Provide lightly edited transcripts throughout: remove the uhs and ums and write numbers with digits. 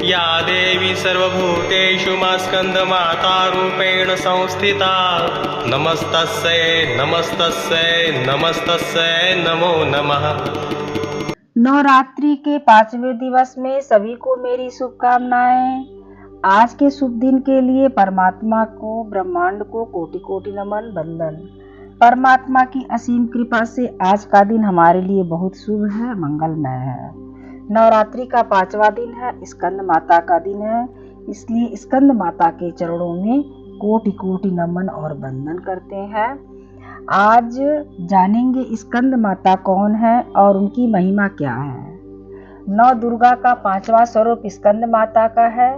या देवी सर्वभूतेषु मा स्कन्दमातारूपेण संस्थिता नमस्तस्यै नमस्तस्यै नमस्तस्यै नमो नमः। नवरात्रि के 5वें दिवस में सभी को मेरी शुभकामनाएं। आज के शुभ दिन के लिए परमात्मा को, ब्रह्मांड को कोटि कोटि नमन वंदन। परमात्मा की असीम कृपा से आज का दिन हमारे लिए बहुत शुभ है, मंगलमय है। नवरात्रि का 5वां दिन है, स्कंद माता का दिन है, इसलिए स्कंद माता के चरणों में कोटि कोटि नमन और वंदन करते हैं। आज जानेंगे स्कंद माता कौन है और उनकी महिमा क्या है। नौ दुर्गा का 5वां स्वरूप स्कंद माता का है।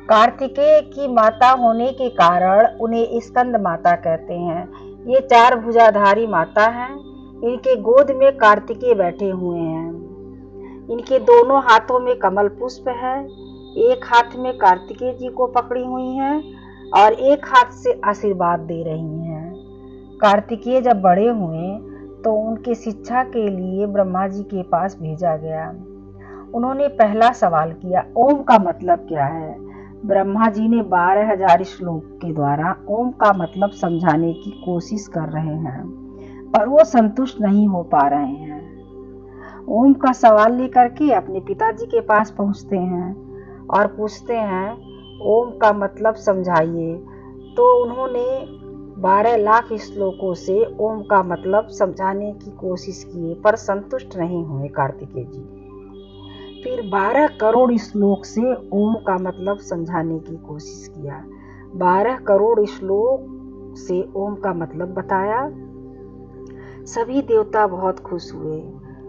कार्तिकेय की माता होने के कारण उन्हें स्कंद माता कहते हैं। ये 4 भुजाधारी माता हैं। इनके गोद में कार्तिकेय बैठे हुए हैं। इनके दोनों हाथों में कमल पुष्प है। एक हाथ में कार्तिकेय जी को पकड़ी हुई हैं और एक हाथ से आशीर्वाद दे रही हैं। कार्तिकेय जब बड़े हुए तो उनके शिक्षा के लिए ब्रह्मा जी के पास भेजा गया। उन्होंने पहला सवाल किया, ओम का मतलब क्या है। ब्रह्मा जी ने 12,000 श्लोक के द्वारा ओम का मतलब समझाने की कोशिश कर रहे हैं, पर वो संतुष्ट नहीं हो पा रहे हैं। ओम का सवाल लेकर के अपने पिताजी के पास पहुंचते हैं और पूछते हैं, ओम का मतलब समझाइए। तो उन्होंने 12 लाख श्लोकों से ओम का मतलब समझाने की कोशिश की, पर संतुष्ट नहीं हुए कार्तिकेय जी। फिर 12 करोड़ श्लोक से ओम का मतलब समझाने की कोशिश किया। 12 करोड़ श्लोक से ओम का मतलब बताया। सभी देवता बहुत खुश हुए।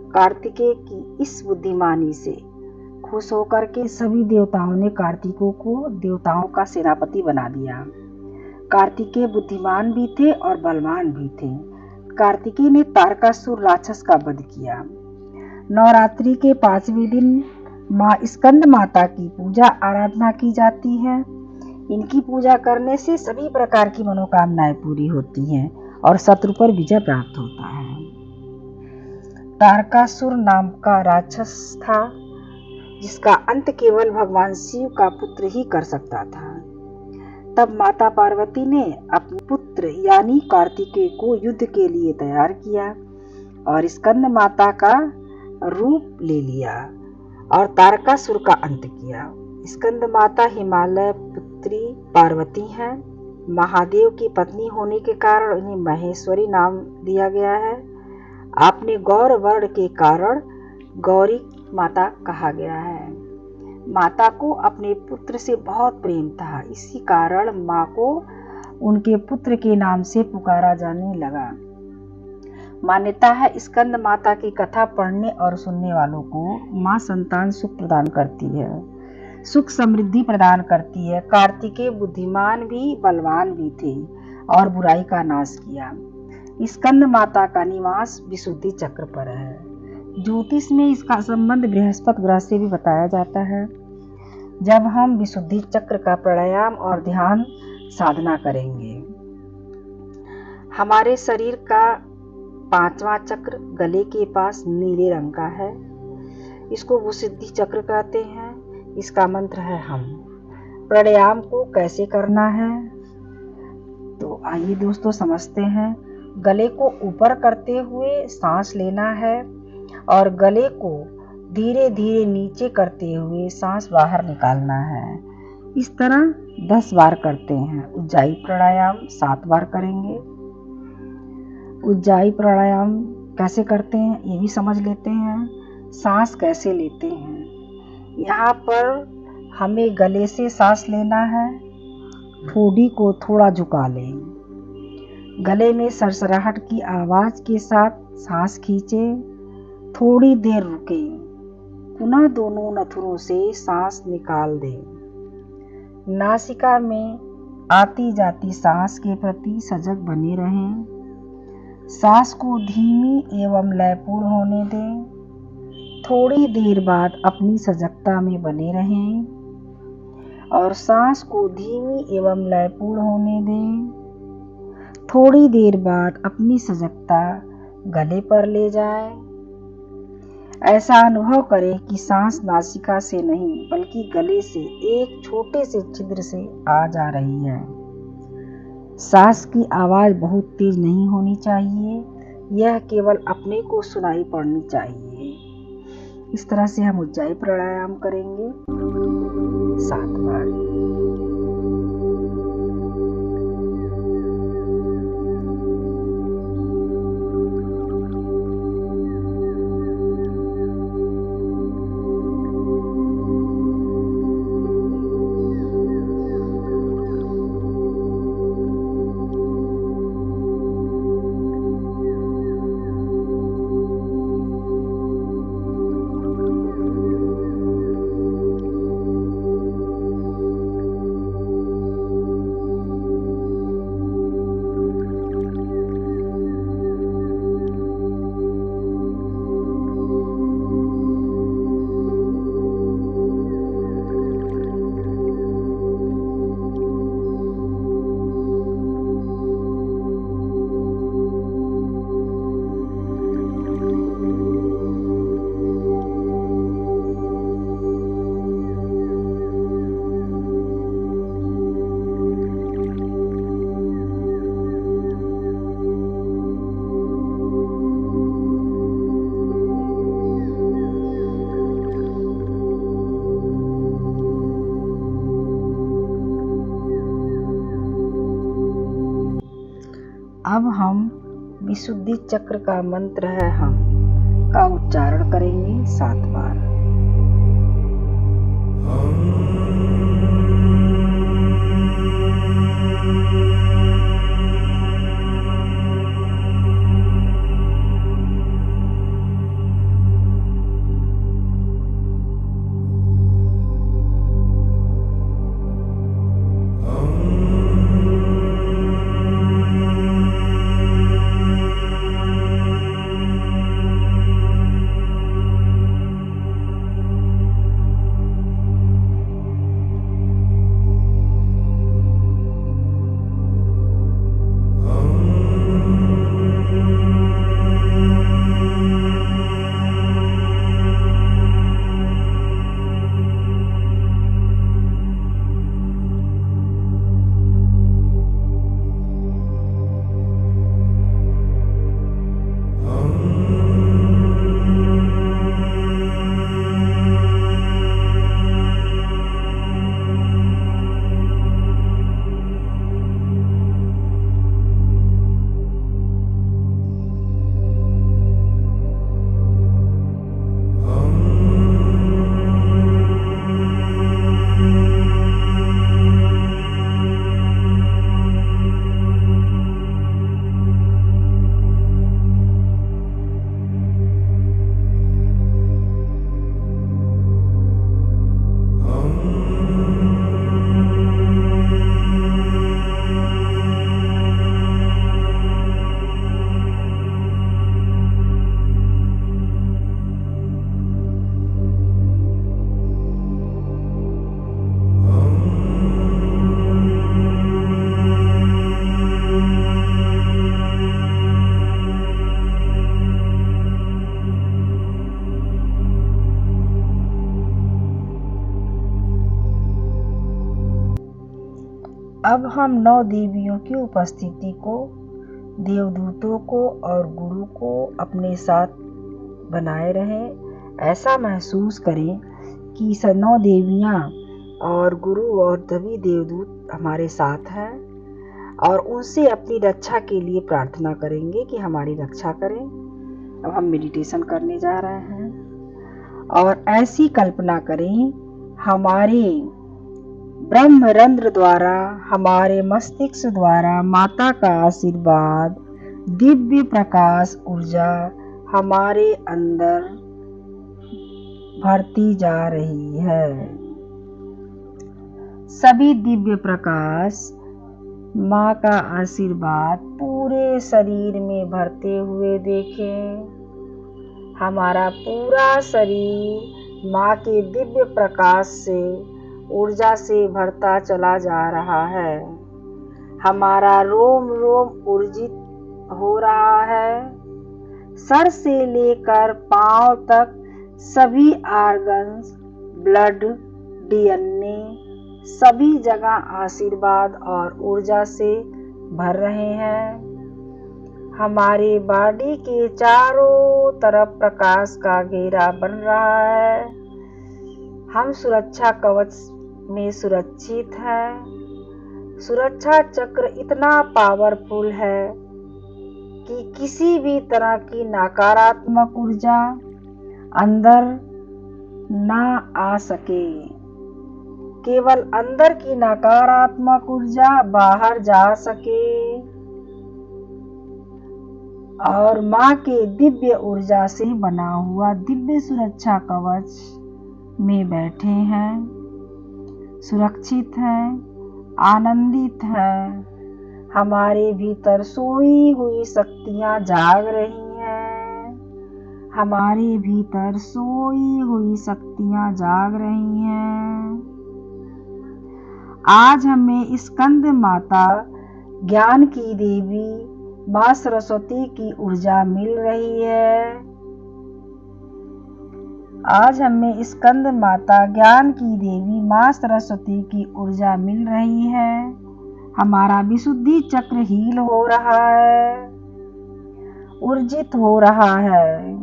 कार्तिकेय की इस बुद्धिमानी से खुश होकर के सभी देवताओं ने कार्तिकेय को देवताओं का सेनापति बना दिया। कार्तिकेय बुद्धिमान भी थे और बलवान भी थे। कार्तिकेय ने तारकासुर राक्षस का वध किया। नवरात्रि के 5वें दिन माँ स्कंद माता की पूजा आराधना की जाती है। इनकी पूजा करने से सभी प्रकार की मनोकामनाएं पूरी होती हैं और शत्रु पर विजय प्राप्त होता है। तारकासुर नाम का राक्षस था, जिसका अंत केवल भगवान शिव का पुत्र ही कर सकता था। तब माता पार्वती ने अपने पुत्र यानी कार्तिकेय को युद्ध के लिए तैयार किया और स्कंद माता का रूप ले लिया और तारकासुर का अंत किया। स्कंद माता हिमालय पुत्री पार्वती हैं। महादेव की पत्नी होने के कारण इन्हें महेश्वरी नाम दिया गया है। आपने गौर वर्ण के कारण गौरी माता कहा गया है। माता को अपने पुत्र से बहुत प्रेम था, इसी कारण माँ को उनके पुत्र के नाम से पुकारा जाने लगा। मान्यता है स्कंद माता की कथा पढ़ने और सुनने वालों को माँ संतान सुख प्रदान करती है, सुख समृद्धि प्रदान करती है। कार्तिकेय बुद्धिमान भी बलवान भी थे और बुराई का नाश किया। स्कंद माता का निवास विशुद्धि चक्र पर है। ज्योतिष में इसका संबंध बृहस्पति ग्रह से भी बताया जाता है। जब हम विशुद्धि चक्र का प्राणायाम और ध्यान साधना करेंगे, हमारे शरीर का 5वां चक्र गले के पास नीले रंग का है। इसको विशुद्धि चक्र कहते हैं। इसका मंत्र है हम। प्राणायाम को कैसे करना है, तो आइए दोस्तों समझते हैं। गले को ऊपर करते हुए सांस लेना है और गले को धीरे धीरे नीचे करते हुए सांस बाहर निकालना है। इस तरह 10 बार करते हैं। उज्जाई प्राणायाम 7 बार करेंगे। उज्जाई प्राणायाम कैसे करते हैं ये भी समझ लेते हैं। सांस कैसे लेते हैं, यहाँ पर हमें गले से सांस लेना है। ठोड़ी को थोड़ा झुका लें। गले में सरसराहट की आवाज के साथ सांस खींचें। थोड़ी देर रुकें। पुनः दोनों नथुनों से सांस निकाल दें। नासिका में आती जाती सांस के प्रति सजग बने रहें। सांस को धीमी एवं लयपूर्ण होने दें। थोड़ी देर बाद अपनी सजगता में बने रहें और सांस को धीमी एवं लयपूर्ण होने दें। थोड़ी देर बाद अपनी सजगता गले पर ले जाएं। ऐसा अनुभव करें कि सांस नासिका से नहीं बल्कि गले से एक छोटे से छिद्र से आ जा रही है। सांस की आवाज बहुत तेज नहीं होनी चाहिए, यह केवल अपने को सुनाई पड़नी चाहिए। इस तरह से हम उज्जाई प्राणायाम करेंगे 7 बार। अब हम विशुद्धि चक्र का मंत्र है हम का उच्चारण करेंगे 7 बार। अब हम 9 देवियों की उपस्थिति को, देवदूतों को और गुरु को अपने साथ बनाए रहें। ऐसा महसूस करें कि 9 देवियां और गुरु और सभी देवदूत हमारे साथ हैं और उनसे अपनी रक्षा के लिए प्रार्थना करेंगे कि हमारी रक्षा करें। अब हम मेडिटेशन करने जा रहे हैं और ऐसी कल्पना करें हमारे ब्रह्मरंध्र द्वारा, हमारे मस्तिष्क द्वारा माता का आशीर्वाद, दिव्य प्रकाश ऊर्जा हमारे अंदर भरती जा रही है। सभी दिव्य प्रकाश, माँ का आशीर्वाद पूरे शरीर में भरते हुए देखें। हमारा पूरा शरीर माँ के दिव्य प्रकाश से, ऊर्जा से भरता चला जा रहा है। हमारा रोम रोम ऊर्जित हो रहा है। सर से लेकर पांव तक सभी ऑर्गन्स, ब्लड, डीएनए सभी जगह आशीर्वाद और ऊर्जा से भर रहे हैं। हमारे बॉडी के चारों तरफ प्रकाश का घेरा बन रहा है। हम सुरक्षा कवच में सुरक्षित हैं। सुरक्षा चक्र इतना पावरफुल है कि किसी भी तरह की नकारात्मक ऊर्जा अंदर ना आ सके। केवल अंदर की नकारात्मक ऊर्जा बाहर जा सके और माँ के दिव्य ऊर्जा से बना हुआ दिव्य सुरक्षा कवच में बैठे हैं, सुरक्षित हैं, आनंदित हैं। हमारे भीतर सोई हुई शक्तियाँ जाग रही हैं। हमारे भीतर सोई हुई शक्तियाँ जाग रही हैं। आज हमें स्कंद माता, ज्ञान की देवी माँ सरस्वती की ऊर्जा मिल रही है। आज हमें स्कंद माता, ज्ञान की देवी माँ सरस्वती की ऊर्जा मिल रही है। हमारा विशुद्धि चक्र हील हो रहा है, ऊर्जित हो रहा है।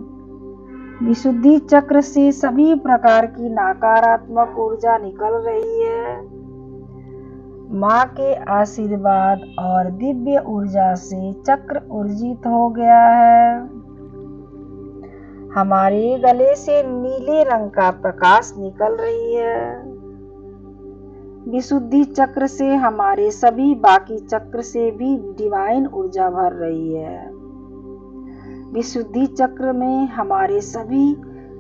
विशुद्धि चक्र से सभी प्रकार की नकारात्मक ऊर्जा निकल रही है। माँ के आशीर्वाद और दिव्य ऊर्जा से चक्र ऊर्जित हो गया है। हमारे गले से नीले रंग का प्रकाश निकल रही है। विशुद्धि चक्र से हमारे सभी बाकी चक्र से भी डिवाइन ऊर्जा भर रही है। विशुद्धि चक्र में हमारे सभी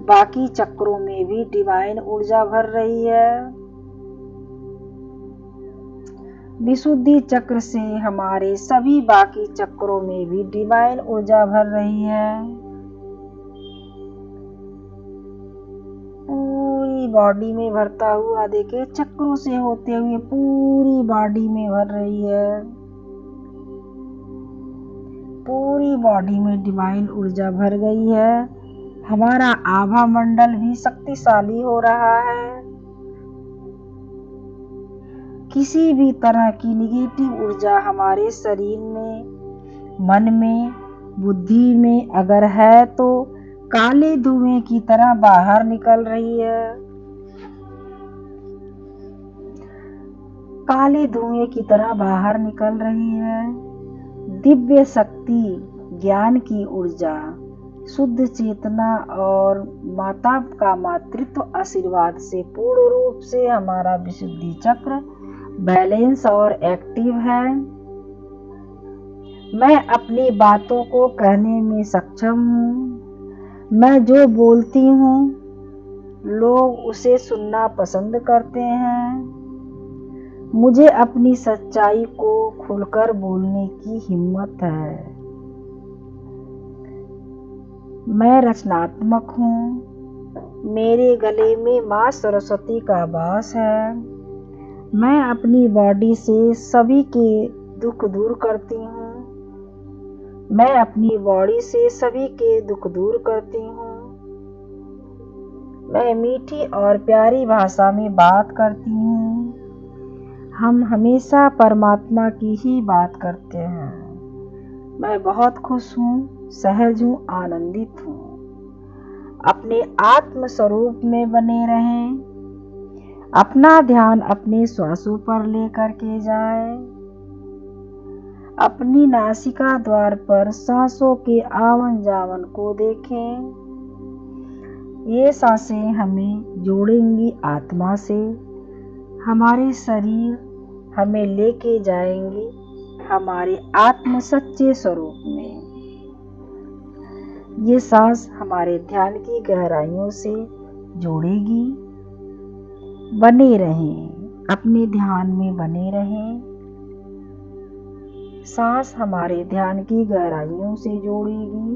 बाकी चक्रों में भी डिवाइन ऊर्जा भर रही है। विशुद्धि चक्र से हमारे सभी बाकी चक्रों में भी डिवाइन ऊर्जा भर रही है। पूरी बॉडी में भरता हुआ देखिए, चक्रों से होते हुए पूरी बॉडी में भर रही है। पूरी बॉडी में डिवाइन ऊर्जा भर गई है। हमारा आभा मंडल भी शक्तिशाली हो रहा है। किसी भी तरह की निगेटिव ऊर्जा हमारे शरीर में, मन में, बुद्धि में अगर है तो काले धुएं की तरह बाहर निकल रही है। काले धुएं की तरह बाहर निकल रही है। दिव्य शक्ति, ज्ञान की ऊर्जा, शुद्ध चेतना और माता का मातृत्व आशीर्वाद से पूर्ण रूप से हमारा विशुद्धि चक्र बैलेंस और एक्टिव है। मैं अपनी बातों को कहने में सक्षम हूँ। मैं जो बोलती हूँ लोग उसे सुनना पसंद करते हैं। मुझे अपनी सच्चाई को खुलकर बोलने की हिम्मत है। मैं रचनात्मक हूँ। मेरे गले में माँ सरस्वती का वास है। मैं अपनी बॉडी से सभी के दुख दूर करती हूँ। मैं अपनी बॉडी से सभी के दुख दूर करती हूँ। मैं मीठी और प्यारी भाषा में बात करती हूँ। हम हमेशा परमात्मा की ही बात करते हैं। मैं बहुत खुश हूँ, सहज हूँ, आनंदित हूँ। अपने आत्म स्वरूप में बने रहें। अपना ध्यान अपने श्वासों पर लेकर के जाए। अपनी नासिका द्वार पर सांसों के आवन जावन को देखें। ये सांसें हमें जोड़ेंगी आत्मा से। हमारे शरीर हमें लेके जाएंगे हमारे आत्म सच्चे स्वरूप में। ये सांस हमारे ध्यान की गहराइयों से जोड़ेगी। बने रहें, अपने ध्यान में बने रहें। सांस हमारे ध्यान की गहराइयों से जोड़ेगी।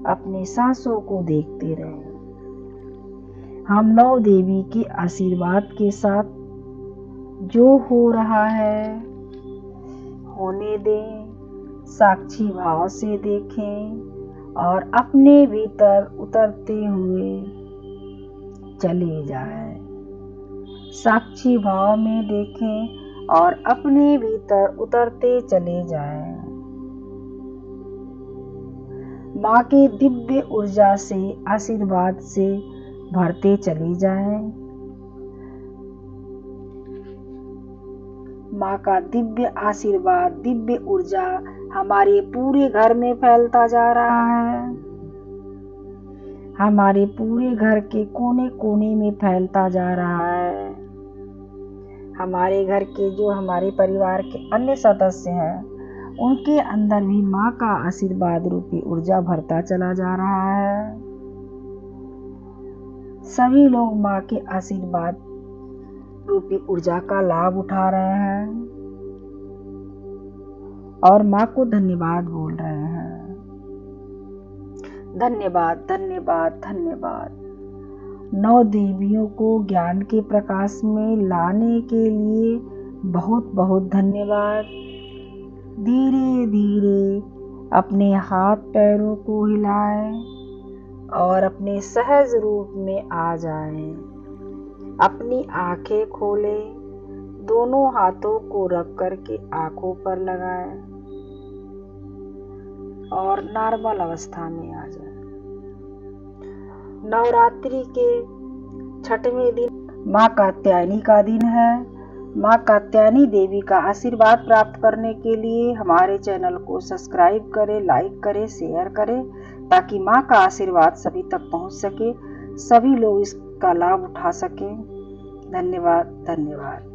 अपने सांसों को देखते रहें। हम नौ देवी के आशीर्वाद के साथ जो हो रहा है होने दें। साक्षी भाव से देखें और अपने भीतर उतरते हुए चले जाएं। साक्षी भाव में देखें और अपने भीतर उतरते चले जाएं। माँ के दिव्य ऊर्जा से, आशीर्वाद से भरते चले जाएं। माँ का दिव्य आशीर्वाद, दिव्य ऊर्जा हमारे पूरे घर में फैलता जा रहा है। हमारे पूरे घर के कोने कोने में फैलता जा रहा है। हमारे घर के जो हमारे परिवार के अन्य सदस्य हैं, उनके अंदर भी माँ का आशीर्वाद रूपी ऊर्जा भरता चला जा रहा है। सभी लोग माँ के आशीर्वाद रूपी ऊर्जा का लाभ उठा रहे हैं और माँ को धन्यवाद बोल रहे हैं। धन्यवाद, धन्यवाद, धन्यवाद। 9 देवियों को ज्ञान के प्रकाश में लाने के लिए बहुत बहुत धन्यवाद। धीरे धीरे अपने हाथ पैरों को हिलाएं और अपने सहज रूप में आ जाएं। अपनी आंखें खोलें, दोनों हाथों को रख करके आंखों पर लगाएं और नॉर्मल अवस्था में आ जाएं। नवरात्रि के 6वें दिन माँ कात्यायनी का दिन है। माँ कात्यायनी देवी का आशीर्वाद प्राप्त करने के लिए हमारे चैनल को सब्सक्राइब करें, लाइक करें, शेयर करें, ताकि माँ का आशीर्वाद सभी तक पहुँच सके, सभी लोग इसका लाभ उठा सकें। धन्यवाद, धन्यवाद।